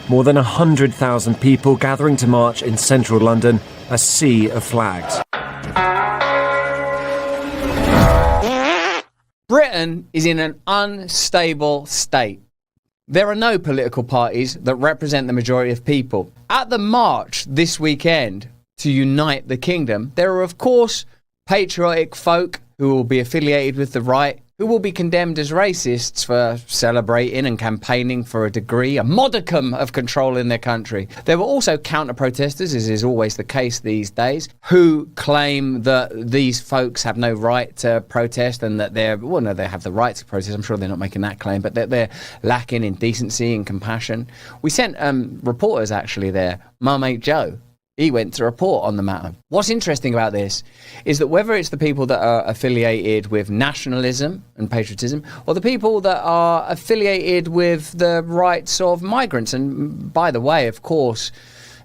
More than 100,000 people gathering to march in central London, a sea of flags. Britain is in an unstable state. There are no political parties that represent the majority of people. At the march this weekend to unite the kingdom, there are, of course, patriotic folk who will be affiliated with the right, who will be condemned as racists for celebrating and campaigning for a degree, a modicum of control in their country. There were also counter-protesters, as is always the case these days, who claim that these folks have no right to protest and that they have the right to protest. I'm sure they're not making that claim, but that they're lacking in decency and compassion. We sent reporters actually there, my mate Joe. He went to report on the matter. What's interesting about this is that whether it's the people that are affiliated with nationalism and patriotism or the people that are affiliated with the rights of migrants, and by the way, of course,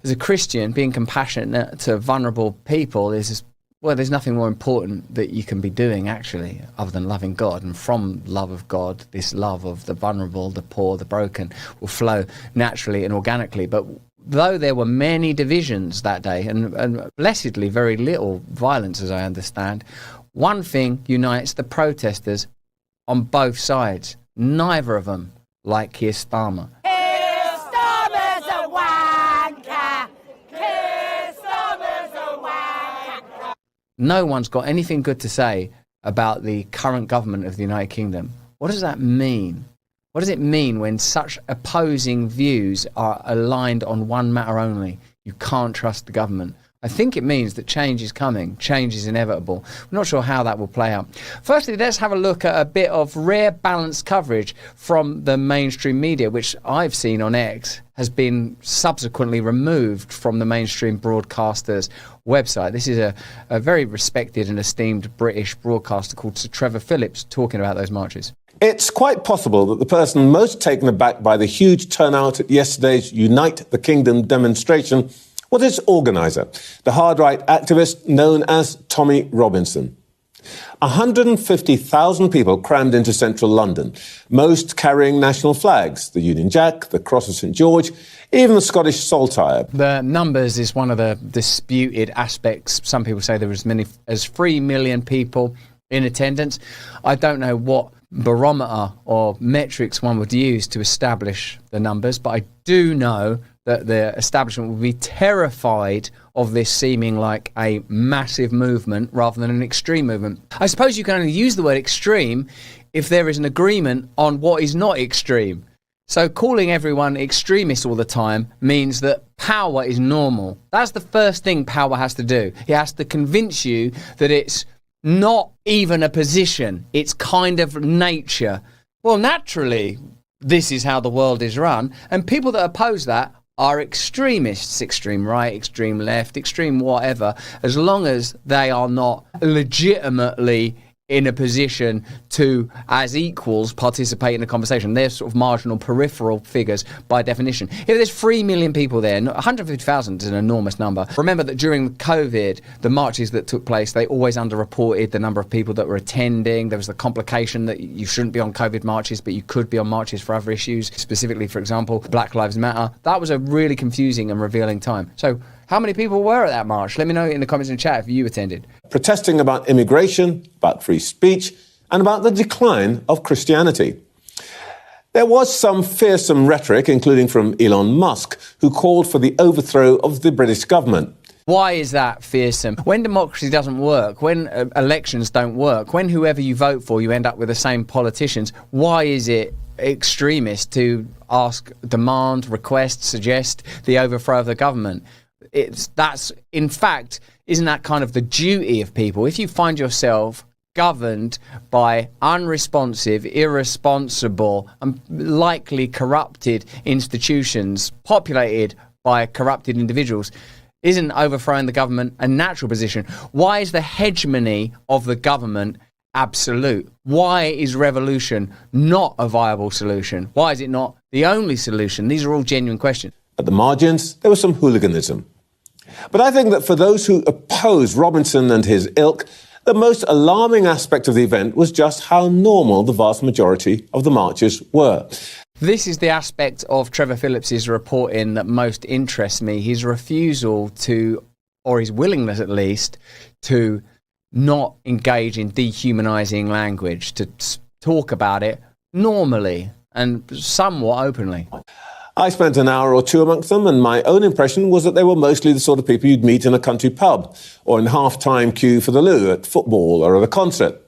as a Christian, being compassionate to vulnerable people is, well, there's nothing more important that you can be doing, actually, other than loving God. And from love of God, this love of the vulnerable, the poor, the broken will flow naturally and organically. But though there were many divisions that day, and blessedly very little violence, as I understand, one thing unites the protesters on both sides. Neither of them like Keir Starmer. Keir Starmer's a wanker! Keir Starmer's a wanker! No one's got anything good to say about the current government of the United Kingdom. What does that mean? What does it mean when such opposing views are aligned on one matter only? You can't trust the government. I think it means that change is coming. Change is inevitable. I'm not sure how that will play out. Firstly, let's have a look at a bit of rare balanced coverage from the mainstream media, which I've seen on X has been subsequently removed from the mainstream broadcaster's website. This is a very respected and esteemed British broadcaster called Sir Trevor Phillips talking about those marches. It's quite possible that the person most taken aback by the huge turnout at yesterday's Unite the Kingdom demonstration was its organiser, the hard-right activist known as Tommy Robinson. 150,000 people crammed into central London, most carrying national flags, the Union Jack, the Cross of St George, even the Scottish saltire. The numbers is one of the disputed aspects. Some people say there were as many as 3 million people in attendance. I don't know what barometer or metrics one would use to establish the numbers, but I do know that the establishment would be terrified of this seeming like a massive movement rather than an extreme movement. I suppose you can only use the word extreme if there is an agreement on what is not extreme. So calling everyone extremist all the time means that power is normal. That's the first thing power has to do. It has to convince you that it's not even a position, it's kind of nature. Well, naturally, this is how the world is run, and people that oppose that are extremists, extreme right, extreme left, extreme whatever, as long as they are not legitimately in a position to, as equals, participate in a conversation. They're sort of marginal, peripheral figures by definition. If there's 3 million people there, 150,000 is an enormous number. Remember that during COVID, the marches that took place, they always underreported the number of people that were attending. There was the complication that you shouldn't be on COVID marches, but you could be on marches for other issues, specifically, for example, Black Lives Matter. That was a really confusing and revealing time. So how many people were at that march? Let me know in the comments in the chat if you attended. Protesting about immigration, about free speech, and about the decline of Christianity. There was some fearsome rhetoric, including from Elon Musk, who called for the overthrow of the British government. Why is that fearsome? When democracy doesn't work, when elections don't work, when whoever you vote for, you end up with the same politicians, why is it extremist to ask, demand, request, suggest the overthrow of the government? That's in fact, isn't that kind of the duty of people? If you find yourself governed by unresponsive, irresponsible, and likely corrupted institutions, populated by corrupted individuals, isn't overthrowing the government a natural position? Why is the hegemony of the government absolute? Why is revolution not a viable solution? Why is it not the only solution? These are all genuine questions. At the margins, there was some hooliganism. But I think that for those who oppose Robinson and his ilk, the most alarming aspect of the event was just how normal the vast majority of the marches were. This is the aspect of Trevor Phillips's reporting that most interests me. His refusal to, or his willingness at least, to not engage in dehumanising language, to talk about it normally and somewhat openly. I spent an hour or two amongst them, and my own impression was that they were mostly the sort of people you'd meet in a country pub or in half-time queue for the loo at football or at a concert.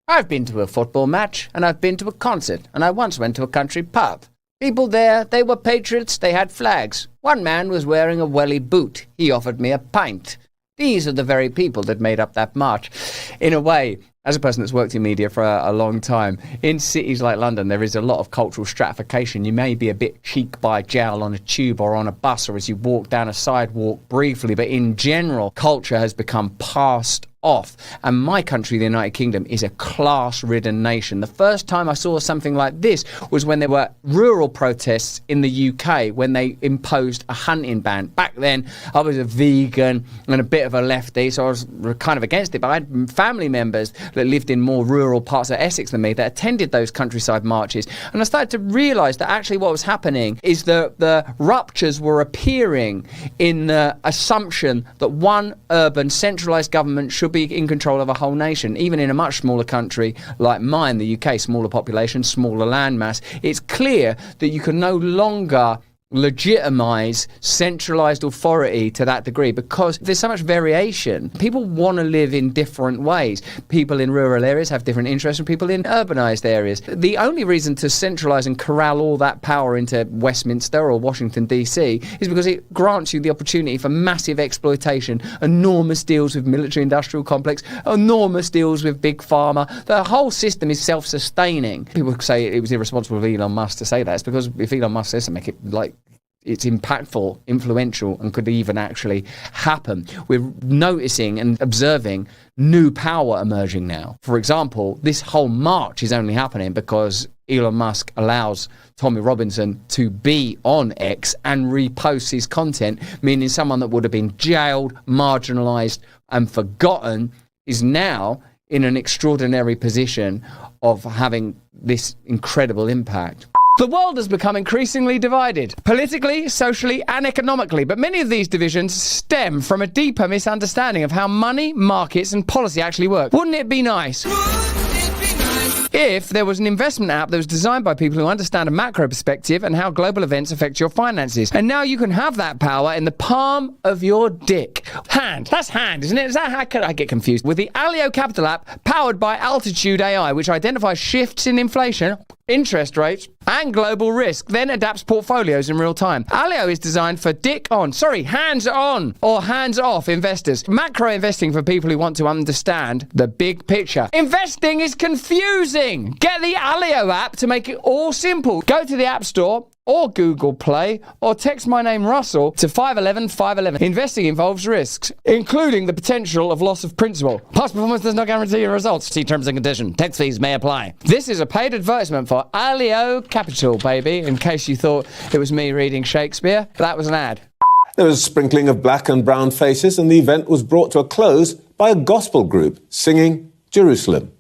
I've been to a football match, and I've been to a concert, and I once went to a country pub. People there, they were patriots, they had flags. One man was wearing a welly boot. He offered me a pint. These are the very people that made up that march. In a way, as a person that's worked in media for a long time, in cities like London, there is a lot of cultural stratification. You may be a bit cheek by jowl on a tube or on a bus or as you walk down a sidewalk briefly, but in general, culture has become passed off. And my country, the United Kingdom, is a class-ridden nation. The first time I saw something like this was when there were rural protests in the UK when they imposed a hunting ban. Back then, I was a vegan and a bit of a lefty, so I was kind of against it. But I had family members that lived in more rural parts of Essex than me that attended those countryside marches. And I started to realise that actually what was happening is that the ruptures were appearing in the assumption that one urban centralised government should be in control of a whole nation. Even in a much smaller country like mine, the UK, smaller population, smaller landmass, it's clear that you can no longer legitimise centralised authority to that degree because there's so much variation. People want to live in different ways. People in rural areas have different interests from people in urbanised areas. The only reason to centralise and corral all that power into Westminster or Washington DC is because it grants you the opportunity for massive exploitation, enormous deals with military industrial complex, enormous deals with big pharma. The whole system is self-sustaining. People say it was irresponsible of Elon Musk to say that. It's because if Elon Musk says to make it like it's impactful, influential, and could even actually happen. We're noticing and observing new power emerging now. For example, this whole march is only happening because Elon Musk allows Tommy Robinson to be on X and repost his content, meaning someone that would have been jailed, marginalised, and forgotten is now in an extraordinary position of having this incredible impact. The world has become increasingly divided, politically, socially, and economically, but many of these divisions stem from a deeper misunderstanding of how money, markets, and policy actually work. Wouldn't it be nice if there was an investment app that was designed by people who understand a macro perspective and how global events affect your finances? And now you can have that power in the palm of your dick. Hand. That's hand, isn't it? Is that how could I get confused? With the Alio Capital app, powered by Altitude AI, which identifies shifts in inflation, interest rates, and global risk, then adapts portfolios in real time. Alio is designed for hands-on or hands-off investors. Macro investing for people who want to understand the big picture. Investing is confusing. Get the Alio app to make it all simple. Go to the App Store or Google Play or text my name Russell to 511 511. Investing involves risks, including the potential of loss of principal. Past performance does not guarantee your results. See terms and conditions. Tax fees may apply. This is a paid advertisement for Alio Capital, baby. In case you thought it was me reading Shakespeare, that was an ad. There was a sprinkling of black and brown faces, and the event was brought to a close by a gospel group singing Jerusalem.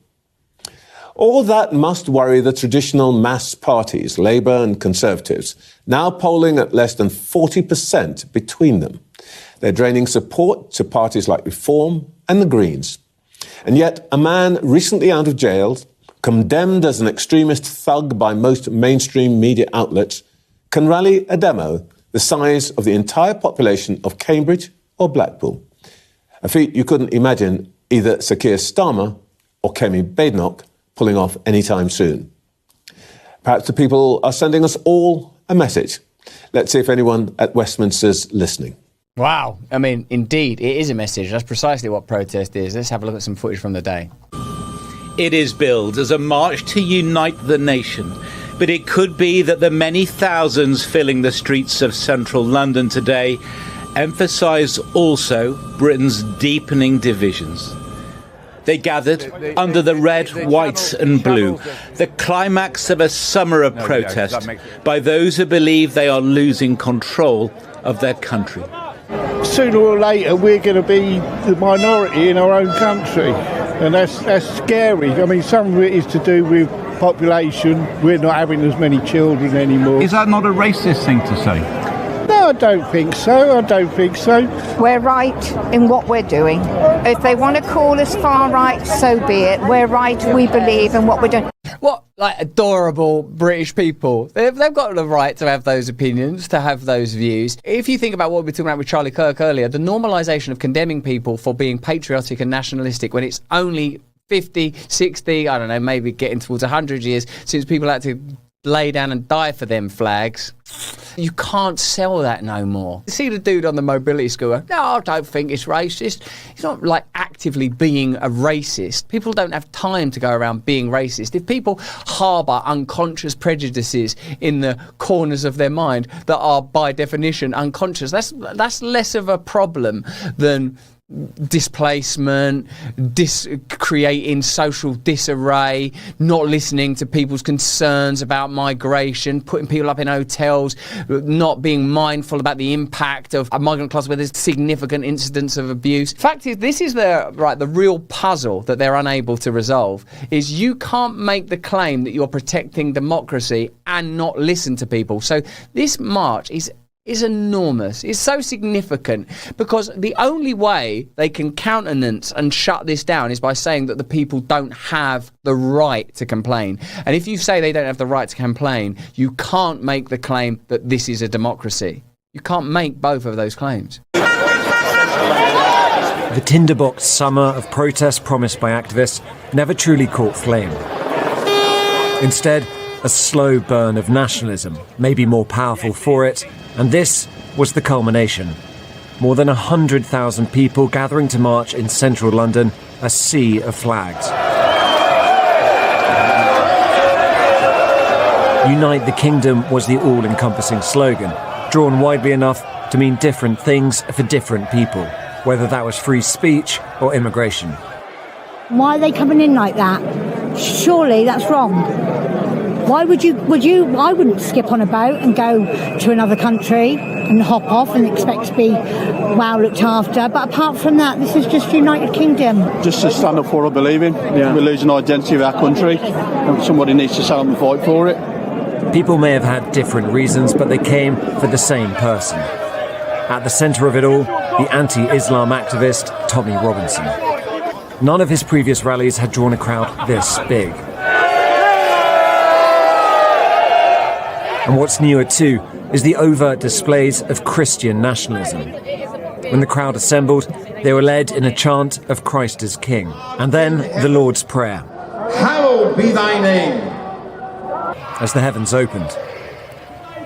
All that must worry the traditional mass parties, Labour and Conservatives, now polling at less than 40% between them. They're draining support to parties like Reform and the Greens. And yet, a man recently out of jail, condemned as an extremist thug by most mainstream media outlets, can rally a demo the size of the entire population of Cambridge or Blackpool. A feat you couldn't imagine either Sir Keir Starmer or Kemi Badenoch pulling off anytime soon. Perhaps the people are sending us all a message. Let's see if anyone at Westminster's listening. Wow. I mean, indeed, it is a message. That's precisely what protest is. Let's have a look at some footage from the day. It is billed as a march to unite the nation, but it could be that the many thousands filling the streets of central London today emphasise also Britain's deepening divisions. They gathered under the red, white and blue, the climax of a summer of protest by those who believe they are losing control of their country. Sooner or later we're going to be the minority in our own country, and that's scary. I mean, some of it is to do with population, we're not having as many children anymore. Is that not a racist thing to say? No, I don't think so. I don't think so. We're right in what we're doing. If they want to call us far right, so be it. We're right, we believe in what we're doing. What, like, adorable British people. They've got the right to have those opinions, to have those views. If you think about what we were talking about with Charlie Kirk earlier, the normalisation of condemning people for being patriotic and nationalistic when it's only 50, 60, I don't know, maybe getting towards 100 years since people had to lay down and die for them flags. You can't sell that no more. You see the dude on the mobility scooter? No, I don't think it's racist. He's not like actively being a racist. People don't have time to go around being racist. If people harbour unconscious prejudices in the corners of their mind that are by definition unconscious, that's less of a problem than displacement, creating social disarray, not listening to people's concerns about migration, putting people up in hotels, not being mindful about the impact of a migrant class where there's significant incidents of abuse. Fact is, this is the real puzzle that they're unable to resolve, is you can't make the claim that you're protecting democracy and not listen to people. So this march is enormous. It's so significant because the only way they can countenance and shut this down is by saying that the people don't have the right to complain. And if you say they don't have the right to complain, you can't make the claim that this is a democracy. You can't make both of those claims. The tinderbox summer of protest promised by activists never truly caught flame. Instead, a slow burn of nationalism, maybe more powerful for it, and this was the culmination. More than 100,000 people gathering to march in central London, a sea of flags. Unite the Kingdom was the all-encompassing slogan, drawn widely enough to mean different things for different people, whether that was free speech or immigration. Why are they coming in like that? Surely that's wrong. Why would you, I wouldn't skip on a boat and go to another country and hop off and expect to be well looked after. But apart from that, this is just United Kingdom. Just to stand up for what I believe in. Yeah. We're losing identity of our country and somebody needs to stand up and fight for it. People may have had different reasons, but they came for the same person. At the centre of it all, the anti-Islam activist Tommy Robinson. None of his previous rallies had drawn a crowd this big. And what's newer too is the overt displays of Christian nationalism. When the crowd assembled, they were led in a chant of Christ as King, and then the Lord's Prayer. Hallowed be thy name. As the heavens opened.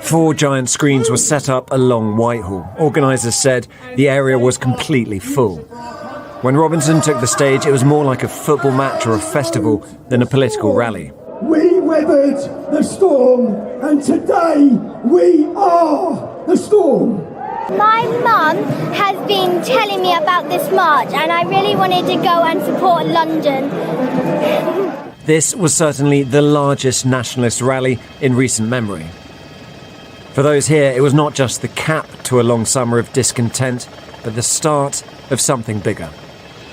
4 giant screens were set up along Whitehall. Organisers said the area was completely full. When Robinson took the stage, it was more like a football match or a festival than a political rally. We weathered the storm, and today we are the storm. My mum has been telling me about this march, and I really wanted to go and support London. This was certainly the largest nationalist rally in recent memory. For those here, it was not just the cap to a long summer of discontent, but the start of something bigger.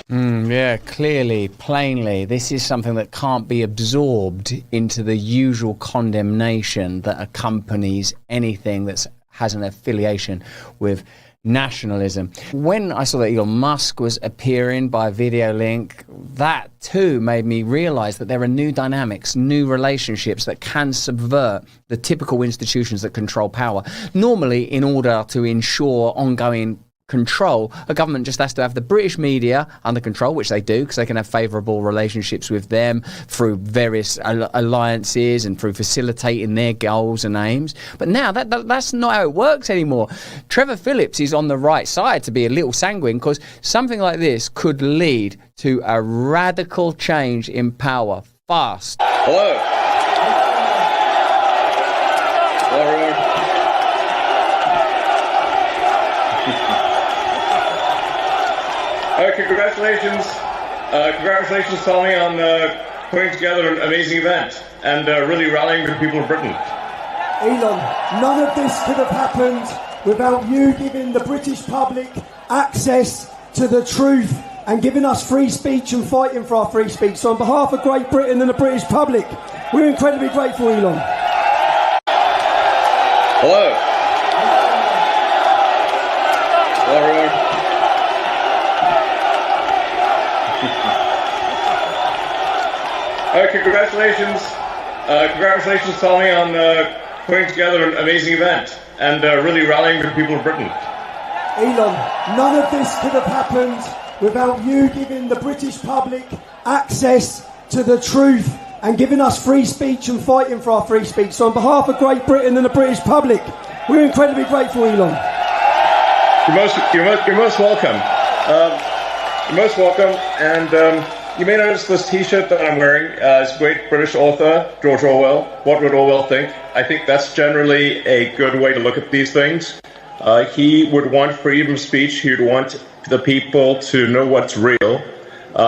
Yeah, clearly, plainly, this is something that can't be absorbed into the usual condemnation that accompanies anything that has an affiliation with nationalism. When I saw that Elon Musk was appearing by video link, that too made me realise that there are new dynamics, new relationships that can subvert the typical institutions that control power. Normally, in order to ensure ongoing control, a government just has to have the British media under control, which they do because they can have favourable relationships with them through various alliances and through facilitating their goals and aims. But now that's not how it works anymore. Trevor Phillips is on the right side to be a little sanguine because something like this could lead to a radical change in power fast. Hello. Hello, everyone. Congratulations. Congratulations, Tommy, on putting together an amazing event and really rallying the people of Britain. Elon, none of this could have happened without you giving the British public access to the truth and giving us free speech and fighting for our free speech. So on behalf of Great Britain and the British public, We're incredibly grateful, Elon. Hello. Hello, everyone. Congratulations. Congratulations, Tommy, on putting together an amazing event and really rallying the people of Britain. Elon, none of this could have happened without you giving the British public access to the truth and giving us free speech and fighting for our free speech. So on behalf of Great Britain and the British public, we're incredibly grateful, Elon. You're most welcome. You're most welcome. And you may notice this T-shirt that I'm wearing is great British author George Orwell. What would Orwell think? I think that's generally a good way to look at these things. He would want freedom of speech. He would want the people to know what's real.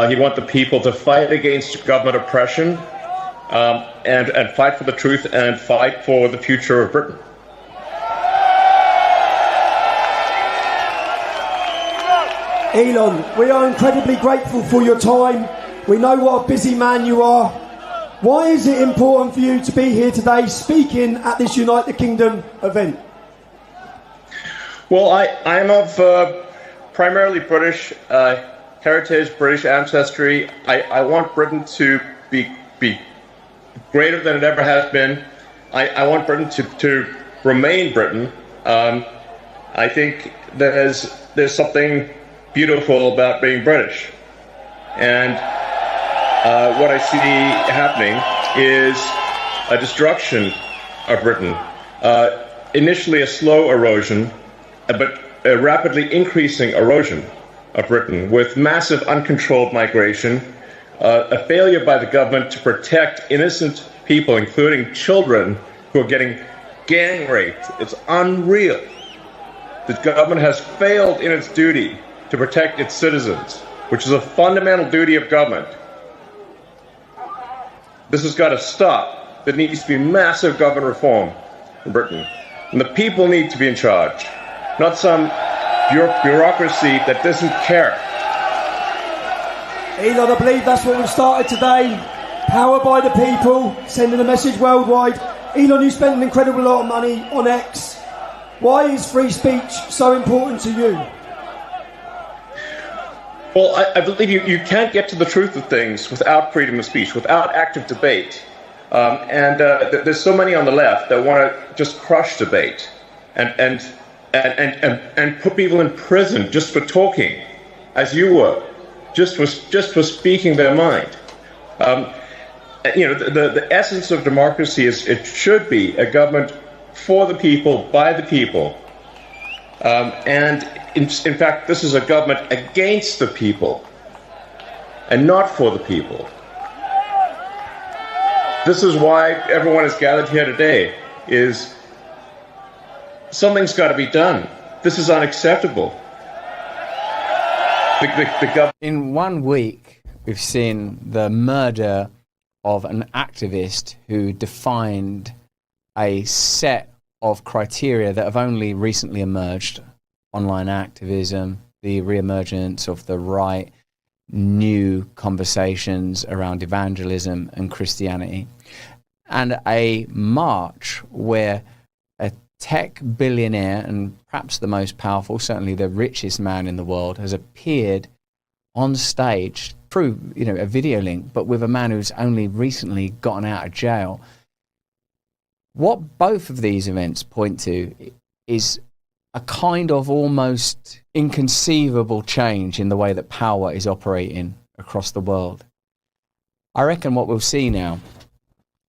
He'd want the people to fight against government oppression and fight for the truth and fight for the future of Britain. Elon, we are incredibly grateful for your time. We know what a busy man you are. Why is it important for you to be here today speaking at this Unite the Kingdom event? Well, I'm of primarily British heritage, British ancestry. I want Britain to be greater than it ever has been. I want Britain to remain Britain. I think there's something beautiful about being British. And what I see happening is a destruction of Britain. Initially a slow erosion, but a rapidly increasing erosion of Britain with massive uncontrolled migration, a failure by the government to protect innocent people, including children who are getting gang raped. It's unreal. The government has failed in its duty to protect its citizens, which is a fundamental duty of government. This has got to stop. There needs to be massive government reform in Britain. And the people need to be in charge, not some bureaucracy that doesn't care. Elon, I believe that's what we've started today. Power by the people, sending a message worldwide. Elon, you spend an incredible lot of money on X. Why is free speech so important to you? Well, I believe you can't get to the truth of things without freedom of speech, without active debate. There's so many on the left that want to just crush debate and put people in prison just for talking, as you were, just for speaking their mind. The essence of democracy is it should be a government for the people, by the people. In fact, this is a government against the people and not for the people. This is why everyone is gathered here today, is something's got to be done. This is unacceptable. In 1 week, we've seen the murder of an activist who defined a set of criteria that have only recently emerged: online activism, the re-emergence of the right, new conversations around evangelism and Christianity, and a march where a tech billionaire, and perhaps the most powerful, certainly the richest man in the world, has appeared on stage through a video link, but with a man who's only recently gotten out of jail. What both of these events point to is a kind of almost inconceivable change in the way that power is operating across the world. I reckon what we'll see now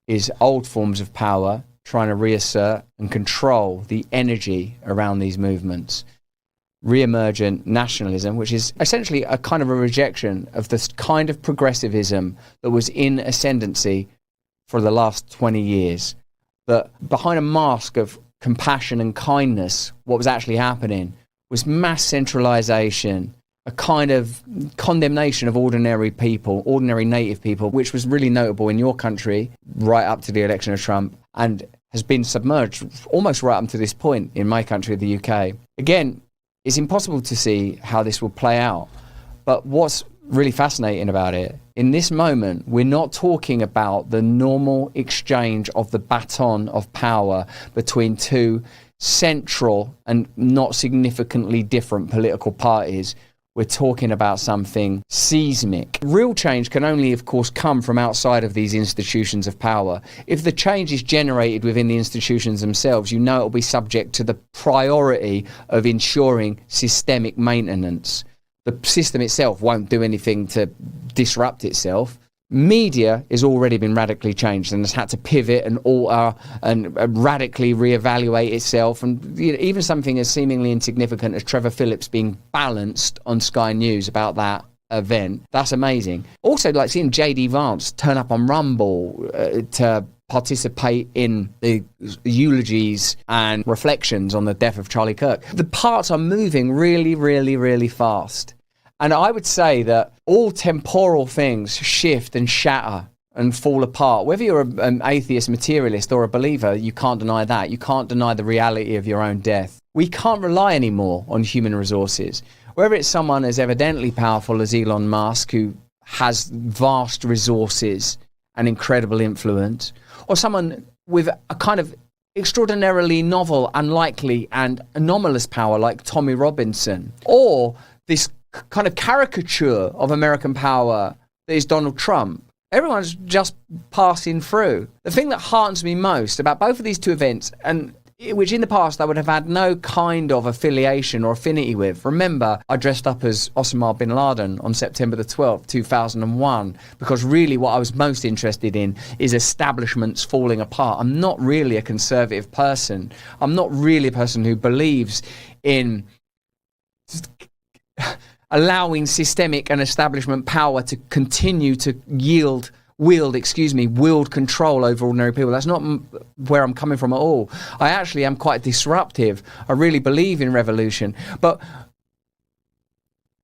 is old forms of power trying to reassert and control the energy around these movements. Re-emergent nationalism, which is essentially a kind of a rejection of this kind of progressivism that was in ascendancy for the last 20 years. That behind a mask of compassion and kindness, what was actually happening was mass centralization, a kind of condemnation of ordinary people, ordinary native people, which was really notable in your country right up to the election of Trump and has been submerged almost right up to this point in my country, the UK. Again, it's impossible to see how this will play out. But what's really fascinating about it, in this moment, we're not talking about the normal exchange of the baton of power between two central and not significantly different political parties. We're talking about something seismic. Real change can only, of course, come from outside of these institutions of power. If the change is generated within the institutions themselves, you know it will be subject to the priority of ensuring systemic maintenance. The system itself won't do anything to disrupt itself. Media has already been radically changed and has had to pivot and alter and radically reevaluate itself. And even something as seemingly insignificant as Trevor Phillips being balanced on Sky News about that event, that's amazing. Also, like seeing JD Vance turn up on Rumble to participate in the eulogies and reflections on the death of Charlie Kirk. The parts are moving really, really, really fast. And I would say that all temporal things shift and shatter and fall apart. Whether you're an atheist, materialist or a believer, you can't deny that. You can't deny the reality of your own death. We can't rely anymore on human resources. Whether it's someone as evidently powerful as Elon Musk, who has vast resources and incredible influence, or someone with a kind of extraordinarily novel, unlikely and anomalous power like Tommy Robinson, or this kind of caricature of American power that is Donald Trump. Everyone's just passing through. The thing that heartens me most about both of these two events, and which in the past I would have had no kind of affiliation or affinity with. Remember, I dressed up as Osama bin Laden on September the 12th, 2001, because really what I was most interested in is establishments falling apart. I'm not really a conservative person. I'm not really a person who believes in allowing systemic and establishment power to continue to wield control over ordinary people. That's not where I'm coming from at all. I actually am quite disruptive. I really believe in revolution. But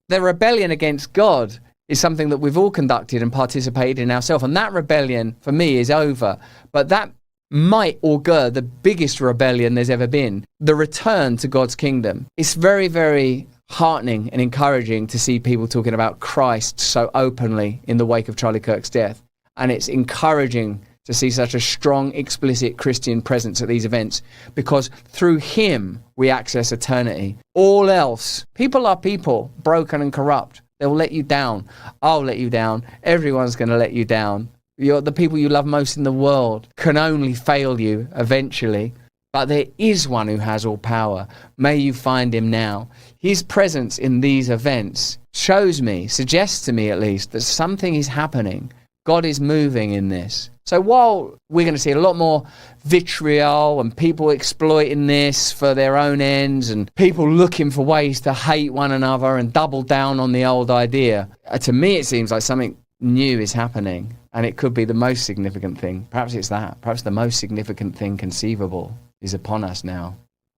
the rebellion against God is something that we've all conducted and participated in ourselves. And that rebellion, for me, is over. But that might augur the biggest rebellion there's ever been, the return to God's kingdom. It's very, very heartening and encouraging to see people talking about Christ so openly in the wake of Charlie Kirk's death. And it's encouraging to see such a strong, explicit Christian presence at these events, because through him we access eternity. All else, people are people, broken and corrupt. They'll let you down. I'll let you down. Everyone's going to let you down. The people you love most in the world can only fail you eventually. But there is one who has all power. May you find him now. His presence in these events shows me, suggests to me at least, that something is happening. God is moving in this. So while we're going to see a lot more vitriol and people exploiting this for their own ends and people looking for ways to hate one another and double down on the old idea, to me it seems like something new is happening, and it could be the most significant thing. Perhaps it's that. Perhaps the most significant thing conceivable is upon us now.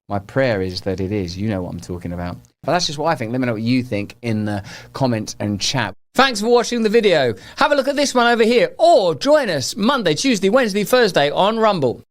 My prayer is that it is. You know what I'm talking about. But that's just what I think. Let me know what you think in the comments and chat. Thanks for watching the video. Have a look at this one over here, or join us Monday, Tuesday, Wednesday, Thursday on Rumble.